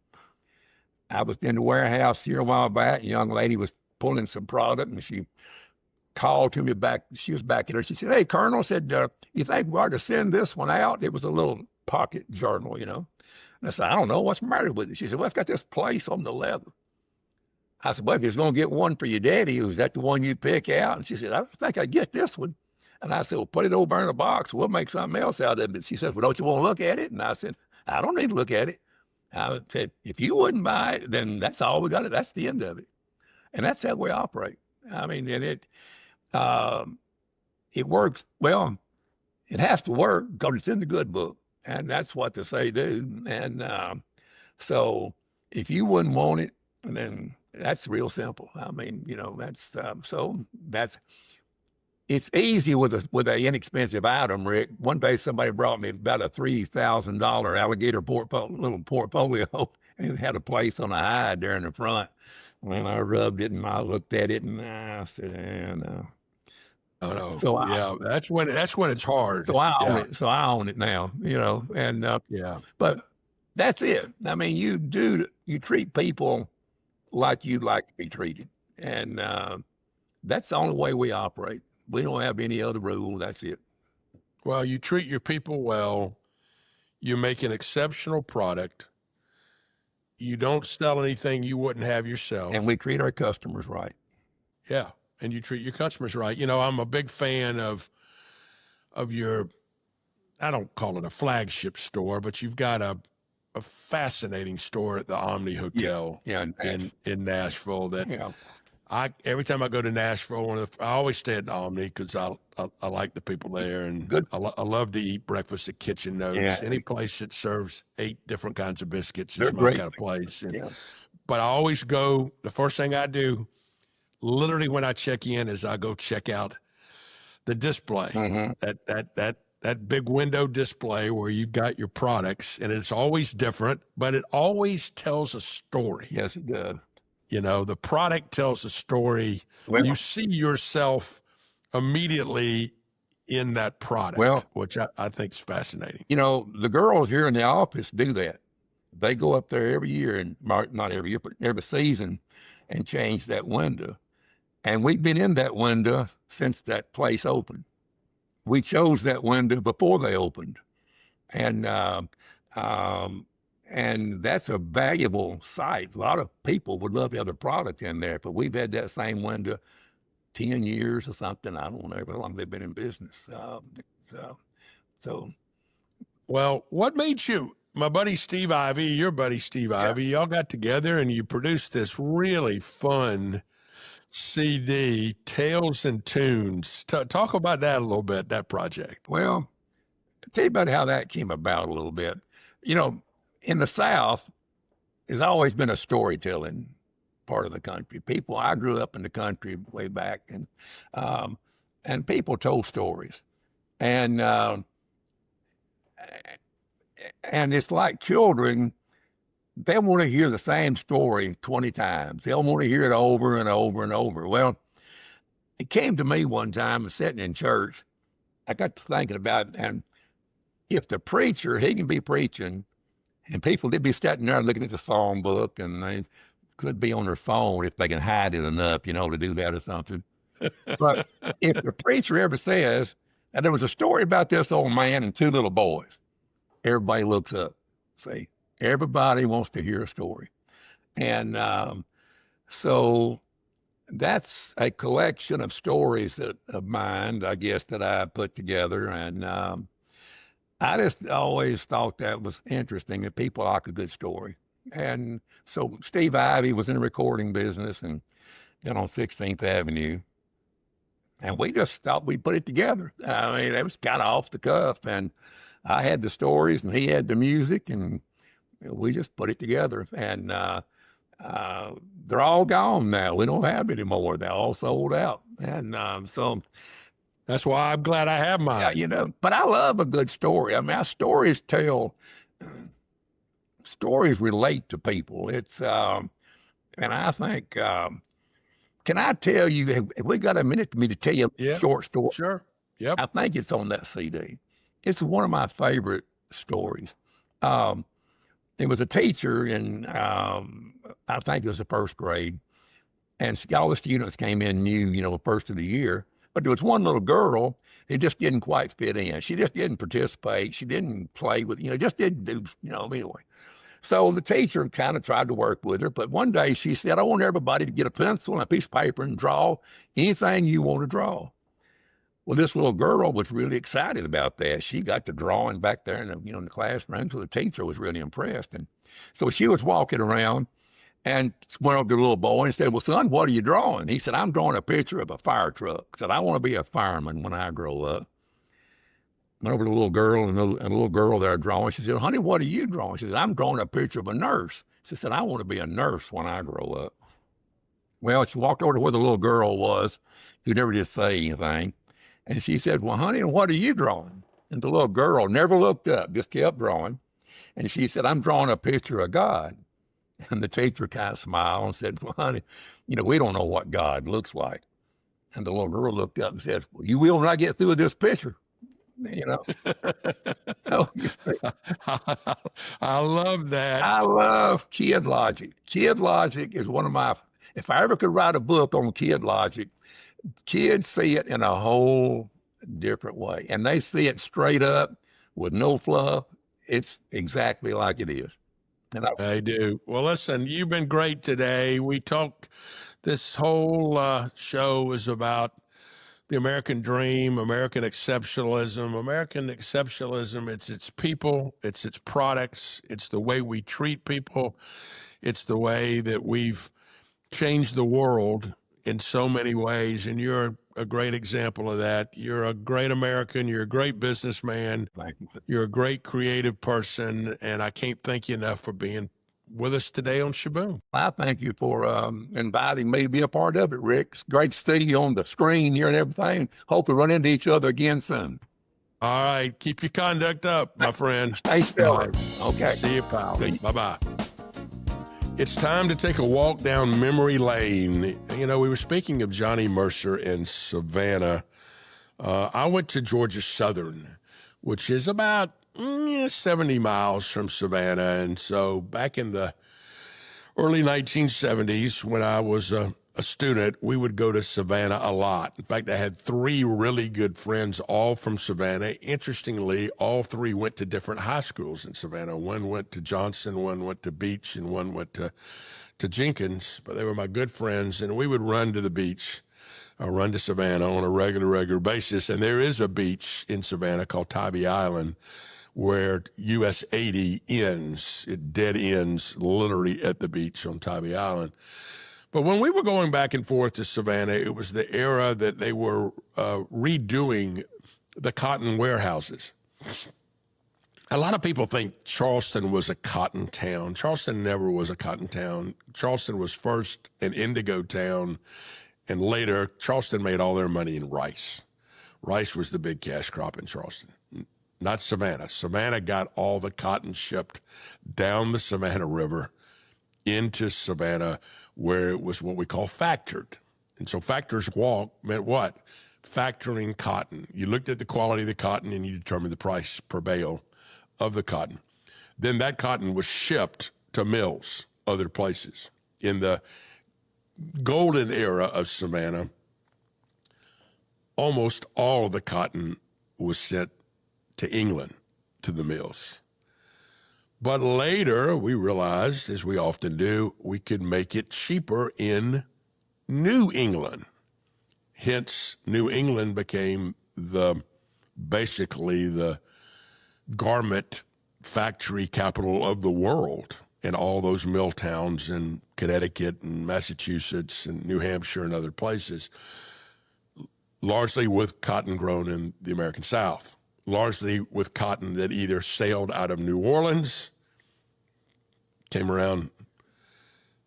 I was in the warehouse here a while back. A young lady was pulling some product, and she called to me back. She was back there. She said, hey, Colonel, said, you think we ought to send this one out? It was a little pocket journal, And I said, I don't know. What's the matter with it? She said, well, it's got this place on the leather. I said, well, if you're going to get one for your daddy, was that the one you pick out? And she said, I think I'd get this one. And I said, well, put it over in a box. We'll make something else out of it. She said, well, don't you want to look at it? And I said, I don't need to look at it. I said, if you wouldn't buy it, then that's all we got. That's the end of it. And that's how we operate. I mean, and it works. Well, it has to work because it's in the good book. And that's what they say do. And so if you wouldn't want it, then that's real simple. I mean, it's easy with an inexpensive item, Rick. One day somebody brought me about a $3,000 alligator little portfolio, and it had a place on the hide there in the front. And I rubbed it and I looked at it and I said, no. Oh, no. So that's when it's hard. So I own it. So I own it now, and but that's it. I mean, you treat people like you'd like to be treated. And that's the only way we operate. We don't have any other rule. That's it. Well, you treat your people well. You make an exceptional product. You don't sell anything you wouldn't have yourself. And we treat our customers right. Yeah. And you treat your customers right. I'm a big fan of your, I don't call it a flagship store, but you've got a fascinating store at the Omni Hotel in Nashville that every time I go to Nashville, I always stay at the Omni because I like the people there, and I love to eat breakfast at Kitchen Notes. Yeah. Any place that serves 8 different kinds of biscuits They're is my great. kind of place. But I always go, the first thing I do, literally when I check in, is I go check out the display. Mm-hmm. That big window display where you've got your products, and it's always different, but it always tells a story. Yes, it does. The product tells a story. Well, you see yourself immediately in that product, which I think is fascinating. The girls here in the office do that. They go up there every year, and not every year, but every season, and change that window. And we've been in that window since that place opened. We chose that window before they opened, and um, and that's a valuable site. A lot of people would love to have the product in there, but we've had that same window 10 years or something. I don't know how long they've been in business. So, so Well, what made you, my buddy Steve Ivy, your buddy Steve yeah. Ivy, y'all got together and you produced this really fun CD, Tales and Tunes. Talk about that a little bit, that project. Well, I'll tell you about how that came about a little bit. You know, in the South, there's always been a storytelling part of the country. I grew up in the country way back, and people told stories, and and it's like children. They want to hear the same story 20 times. They'll want to hear it over and over and over. Well, it came to me one time sitting in church. I got to thinking about it, and if the preacher, he can be preaching, and people did be sitting there looking at the psalm book, and they could be on their phone if they can hide it enough, to do that or something. But if the preacher ever says, and there was a story about this old man and two little boys, everybody looks up. See, everybody wants to hear a story. And so that's a collection of stories of mine, I guess, that I put together. And I just always thought that was interesting, that people like a good story. And so Steve Ivy was in the recording business and on 16th Avenue. And we just thought we'd put it together. I mean, it was kind of off the cuff. And I had the stories and he had the music, and we just put it together. And they're all gone now. We don't have any more. They're all sold out. And so that's why I'm glad I have mine. yeah, but I love a good story. I mean, our stories relate to people. It's, and I think, can I tell you, have we got a minute for me to tell you a short story? Sure. Yep. I think it's on that CD. It's one of my favorite stories. It was a teacher in, I think it was the first grade, and all the students came in new, the first of the year. But there was one little girl who just didn't quite fit in. She just didn't participate. She didn't play with, just didn't do, anyway. So the teacher kind of tried to work with her. But one day she said, I want everybody to get a pencil and a piece of paper and draw anything you want to draw. Well, this little girl was really excited about that. She got to drawing back there in the classroom. So the teacher was really impressed. And so she was walking around and went over to the little boy and said, well, son, what are you drawing? He said, I'm drawing a picture of a fire truck. Said, I want to be a fireman when I grow up. Went over to the little girl, and the little girl there drawing. She said, honey, what are you drawing? She said, I'm drawing a picture of a nurse. She said, I want to be a nurse when I grow up. Well, she walked over to where the little girl was, who never did say anything. And she said, well, honey, what are you drawing? And the little girl never looked up, just kept drawing. And she said, I'm drawing a picture of God. And the teacher kind of smiled and said, well, honey, we don't know what God looks like. And the little girl looked up and said, well, you will when I get through with this picture. So I love that. I love kid logic. Kid logic is one of my, if I ever could write a book on kid logic, kids see it in a whole different way. And they see it straight up with no fluff. It's exactly like it is. And I do. Well, listen, you've been great today. This whole show is about the American dream, American exceptionalism. American exceptionalism, it's its people, it's its products, it's the way we treat people, it's the way that we've changed the world in so many ways. And you're a great example of that. You're a great American. You're a great businessman. You're a great creative person. And I can't thank you enough for being with us today on Shaboom. I thank you for inviting me to be a part of it, Rick. It's great to see you on the screen here and everything. Hope we run into each other again soon. All right. Keep your conduct up, my friend. Stay stellar. Okay. See you, pal. Bye-bye. It's time to take a walk down memory lane. We were speaking of Johnny Mercer in Savannah. I went to Georgia Southern, which is about 70 miles from Savannah. And so back in the early 1970s, when I was a student, we would go to Savannah a lot. In fact, I had three really good friends, all from Savannah. Interestingly, all three went to different high schools in Savannah. One went to Johnson, one went to Beach, and one went to Jenkins. But they were my good friends, and we would run to the beach, run to Savannah on a regular basis. And there is a beach in Savannah called Tybee Island, where US 80 ends. It dead ends literally at the beach on Tybee Island. But when we were going back and forth to Savannah, it was the era that they were redoing the cotton warehouses. A lot of people think Charleston was a cotton town. Charleston never was a cotton town. Charleston was first an indigo town, and later Charleston made all their money in rice. Rice was the big cash crop in Charleston, not Savannah. Savannah got all the cotton shipped down the Savannah River into Savannah, where it was what we call factored. And so factor's walk meant what? Factoring cotton. You looked at the quality of the cotton and you determined the price per bale of the cotton. Then that cotton was shipped to mills, other places. In the golden era of Savannah, almost all of the cotton was sent to England, to the mills. But later, we realized, as we often do, we could make it cheaper in New England. Hence, New England became basically the garment factory capital of the world, and all those mill towns in Connecticut and Massachusetts and New Hampshire and other places, largely with cotton grown in the American South. Largely with cotton that either sailed out of New Orleans, came around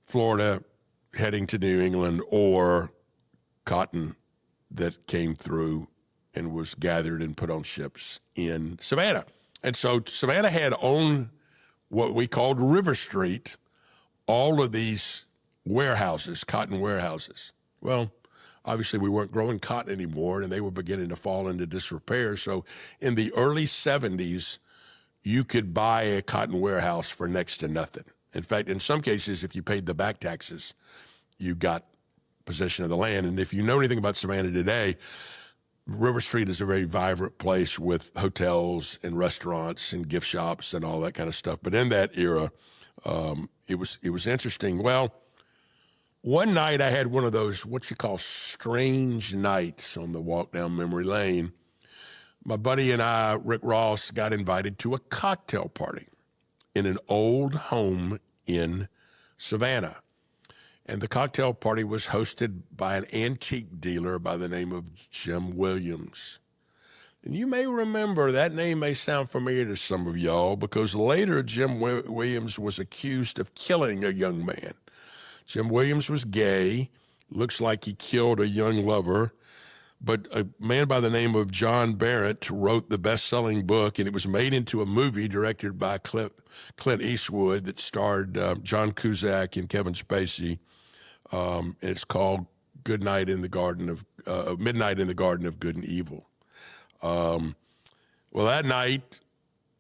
Florida, heading to New England, or cotton that came through and was gathered and put on ships in Savannah. And so Savannah had on what we called River Street, all of these warehouses, cotton warehouses. Well, obviously, we weren't growing cotton anymore, and they were beginning to fall into disrepair. So in the early 70s, you could buy a cotton warehouse for next to nothing. In fact, in some cases, if you paid the back taxes, you got possession of the land. And if you know anything about Savannah today, River Street is a very vibrant place with hotels and restaurants and gift shops and all that kind of stuff. But in that era, it was interesting. Well, one night I had one of those, what you call strange nights on the walk down memory lane. My buddy and I, Rick Ross, got invited to a cocktail party in an old home in Savannah. And the cocktail party was hosted by an antique dealer by the name of Jim Williams. And you may remember, that name may sound familiar to some of y'all, because later Jim Williams was accused of killing a young man. Jim Williams was gay, looks like he killed a young lover, but a man by the name of John Barrett wrote the best-selling book, and it was made into a movie directed by Clint Eastwood that starred John Cusack and Kevin Spacey. And it's called Midnight in the Garden of Good and Evil. Well, that night,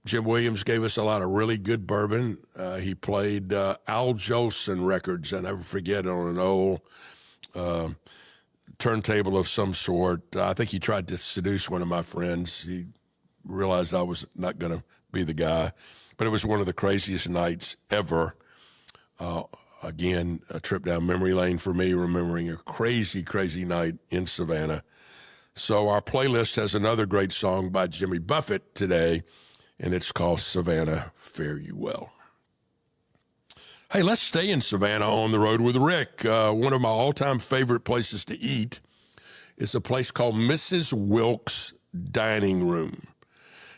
Jim Williams gave us a lot of really good bourbon. He played Al Jolson records, I never forget, on an old turntable of some sort. I think he tried to seduce one of my friends. He realized I was not going to be the guy. But it was one of the craziest nights ever. Again, a trip down memory lane for me, remembering a crazy, crazy night in Savannah. So our playlist has another great song by Jimmy Buffett today, and it's called Savannah, Fare You Well. Hey, let's stay in Savannah on the road with Rick. One of my all-time favorite places to eat is a place called Mrs. Wilkes Dining Room.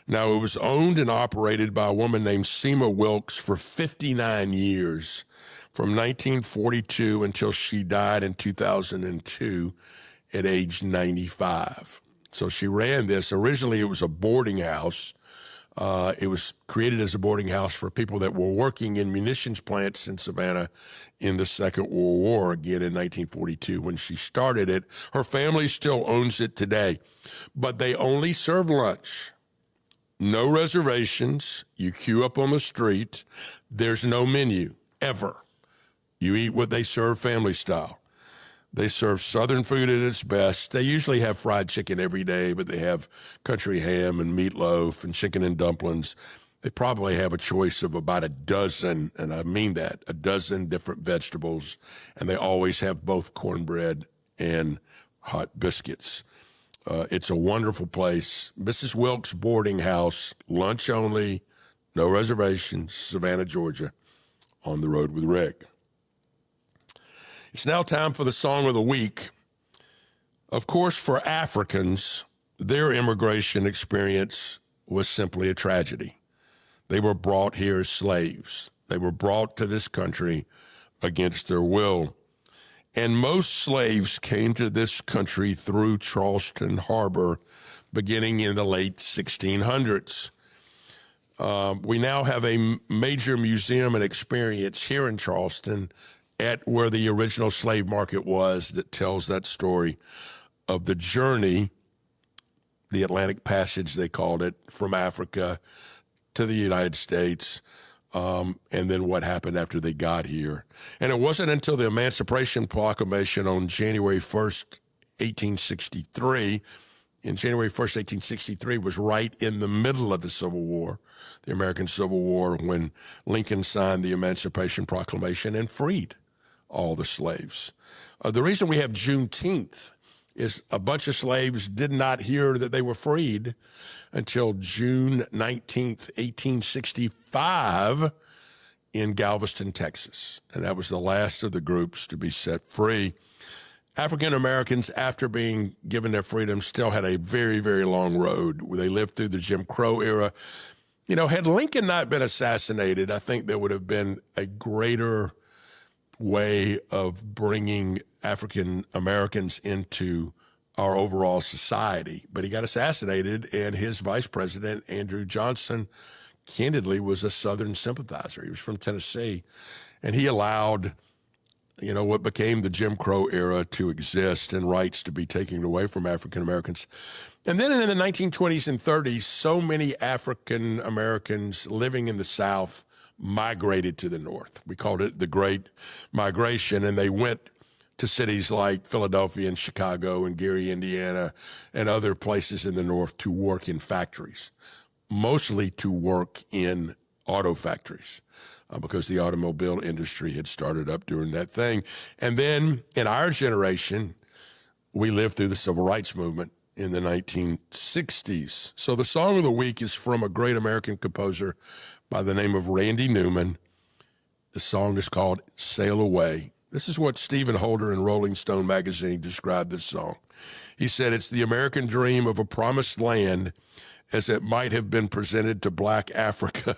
Now, it was owned and operated by a woman named Seema Wilkes for 59 years, from 1942 until she died in 2002 at age 95. So she ran this. Originally, it was a boarding house. It was created as a boarding house for people that were working in munitions plants in Savannah in the Second World War, again in 1942 when she started it. Her family still owns it today, but they only serve lunch. no reservations. You queue up on the street. There's no menu, ever. You eat what they serve, family style. They serve Southern food at its best. They usually have fried chicken every day, but they have country ham and meatloaf and chicken and dumplings. They probably have a choice of about a dozen, and I mean that, a dozen different vegetables, and they always have both cornbread and hot biscuits. It's a wonderful place. Mrs. Wilkes Boarding House, lunch only, no reservations, Savannah, Georgia, on the road with Rick. It's now time for the Song of the Week. Of course, for Africans, their immigration experience was simply a tragedy. They were brought here as slaves. They were brought to this country against their will. And most slaves came to this country through Charleston Harbor beginning in the late 1600s. We now have a major museum and experience here in Charleston at where the original slave market was that tells that story of the journey, the Atlantic Passage, they called it, from Africa to the United States, and then what happened after they got here. And it wasn't until the Emancipation Proclamation on January 1st, 1863, and January 1st, 1863 was right in the middle of the Civil War, the American Civil War, when Lincoln signed the Emancipation Proclamation and freed all the slaves. The reason we have Juneteenth is a bunch of slaves did not hear that they were freed until June 19th, 1865 in Galveston, Texas. And that was the last of the groups to be set free. African Americans, after being given their freedom, still had a very, very long road where they lived through the Jim Crow era. You know, had Lincoln not been assassinated, I think there would have been a greater way of bringing African Americans into our overall society. But he got assassinated, and his vice president, Andrew Johnson, candidly was a Southern sympathizer. He was from Tennessee, and he allowed, you know, what became the Jim Crow era to exist and rights to be taken away from African Americans. And then in the 1920s and 30s, so many African Americans living in the South migrated to the North. We called it the Great Migration, and they went to cities like Philadelphia and Chicago and Gary, Indiana, and other places in the North to work in factories, mostly to work in auto factories, because the automobile industry had started up during that thing. And then in our generation, we lived through the Civil Rights Movement in the 1960s. So the Song of the Week is from a great American composer by the name of Randy Newman. The song is called Sail Away. This is what Stephen Holder in Rolling Stone magazine described this song. He said, it's the American dream of a promised land as it might have been presented to black Africa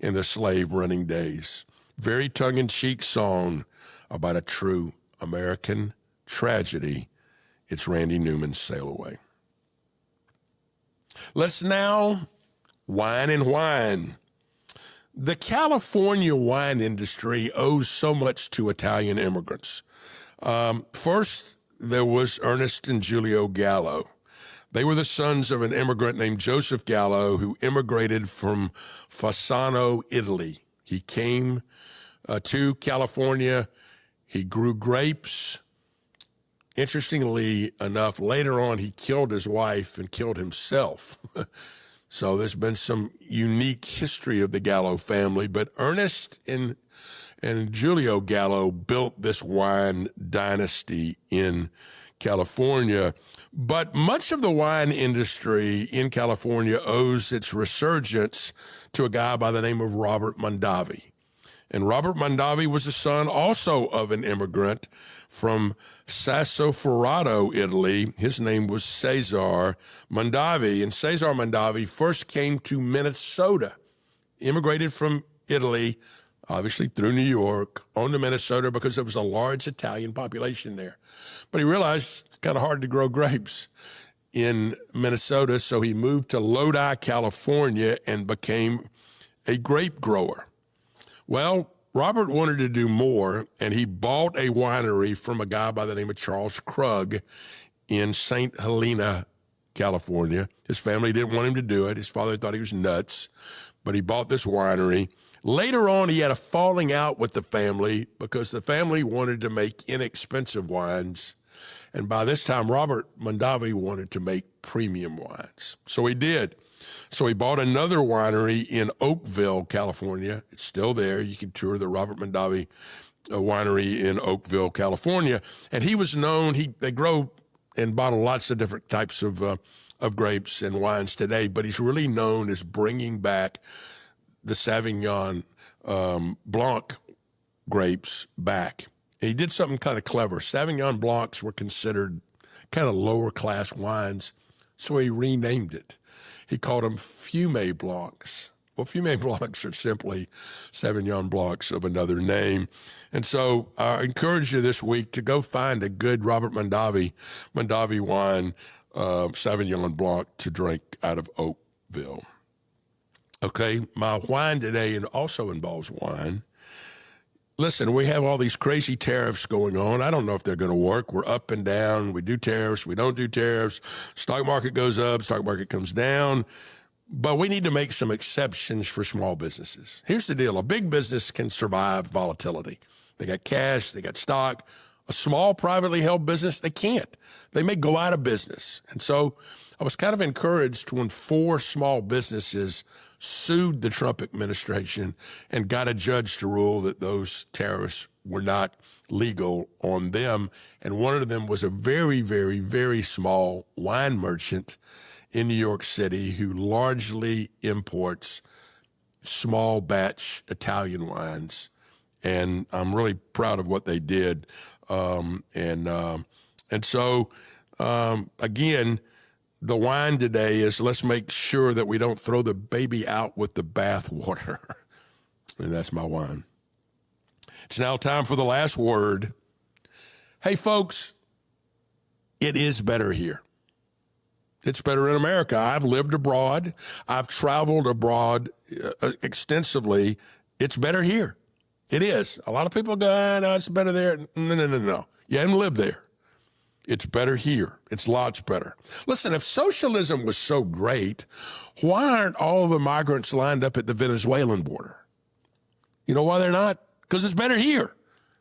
in the slave-running days. Very tongue-in-cheek song about a true American tragedy. It's Randy Newman's Sail Away. Let's now wine and wine. The California wine industry owes so much to Italian immigrants. First, there was Ernest and Giulio Gallo. They were the sons of an immigrant named Joseph Gallo who immigrated from Fasano, Italy. He came to California. He grew grapes. Interestingly enough, later on, he killed his wife and killed himself. So there's been some unique history of the Gallo family, but Ernest and Giulio Gallo built this wine dynasty in California. But much of the wine industry in California owes its resurgence to a guy by the name of Robert Mondavi. And Robert Mondavi was the son also of an immigrant from Sassoferrato, Italy. His name was Cesar Mondavi. And Cesar Mondavi first came to Minnesota, immigrated from Italy, obviously through New York, on to Minnesota because there was a large Italian population there. But he realized it's kind of hard to grow grapes in Minnesota, so he moved to Lodi, California, and became a grape grower. Well, Robert wanted to do more, and he bought a winery from a guy by the name of Charles Krug in St. Helena, California. His family didn't want him to do it. His father thought he was nuts, but he bought this winery. Later on, he had a falling out with the family because the family wanted to make inexpensive wines. And by this time, Robert Mondavi wanted to make premium wines. So he did. So he bought another winery in Oakville, California. It's still there. You can tour the Robert Mondavi winery in Oakville, California. And he was known, they grow and bottle lots of different types of grapes and wines today, but he's really known as bringing back the Sauvignon Blanc grapes back. And he did something kind of clever. Sauvignon Blancs were considered kind of lower class wines, so he renamed it. He called them Fumé Blancs. Well, Fumé Blancs are simply Sauvignon Blancs of another name. And so I encourage you this week to go find a good Robert Mondavi wine, Sauvignon Blanc, to drink out of Oakville. Okay, my wine today also involves wine. Listen, we have all these crazy tariffs going on. I don't know if they're going to work. We're up and down. We do tariffs. We don't do tariffs. Stock market goes up. Stock market comes down. But we need to make some exceptions for small businesses. Here's the deal. A big business can survive volatility. They got cash. They got stock. A small privately held business, they can't. They may go out of business. And so I was kind of encouraged when 4 small businesses sued the Trump administration and got a judge to rule that those tariffs were not legal on them. And one of them was a very, very, very small wine merchant in New York City who largely imports small batch Italian wines. And I'm really proud of what they did. And so, again, the wine today is let's make sure that we don't throw the baby out with the bathwater. And that's my wine. It's now time for the last word. Hey, folks, it is better here. It's better in America. I've lived abroad. I've traveled abroad extensively. It's better here. It is. A lot of people go, no, it's better there. No. You haven't lived there. It's better here. It's lots better. Listen, if socialism was so great, why aren't all the migrants lined up at the Venezuelan border? You know why they're not? Because it's better here.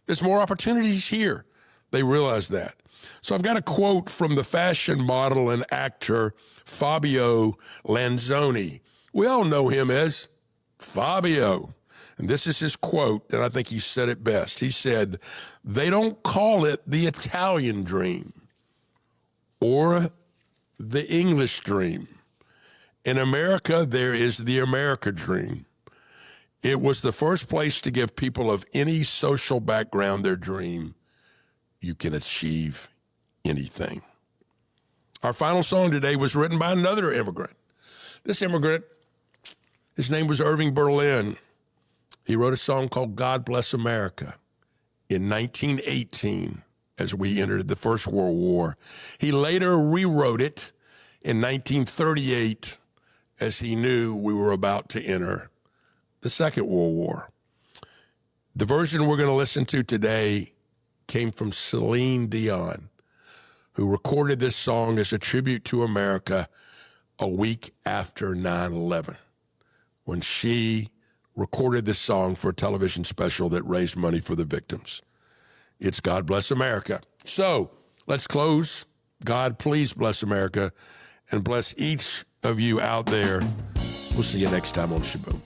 There's more opportunities here. They realize that. So I've got a quote from the fashion model and actor Fabio Lanzoni. We all know him as Fabio. And this is his quote, and I think he said it best. He said, "They don't call it the Italian dream or the English dream. In America, there is the America dream. It was the first place to give people of any social background their dream. You can achieve anything." Our final song today was written by another immigrant. This immigrant, his name was Irving Berlin. He wrote a song called God Bless America in 1918 as we entered the First World War. He later rewrote it in 1938 as he knew we were about to enter the Second World War. The version we're going to listen to today came from Celine Dion, who recorded this song as a tribute to America a week after 9/11, when she recorded this song for a television special that raised money for the victims. It's God Bless America. So let's close. God, please bless America and bless each of you out there. We'll see you next time on Shaboom.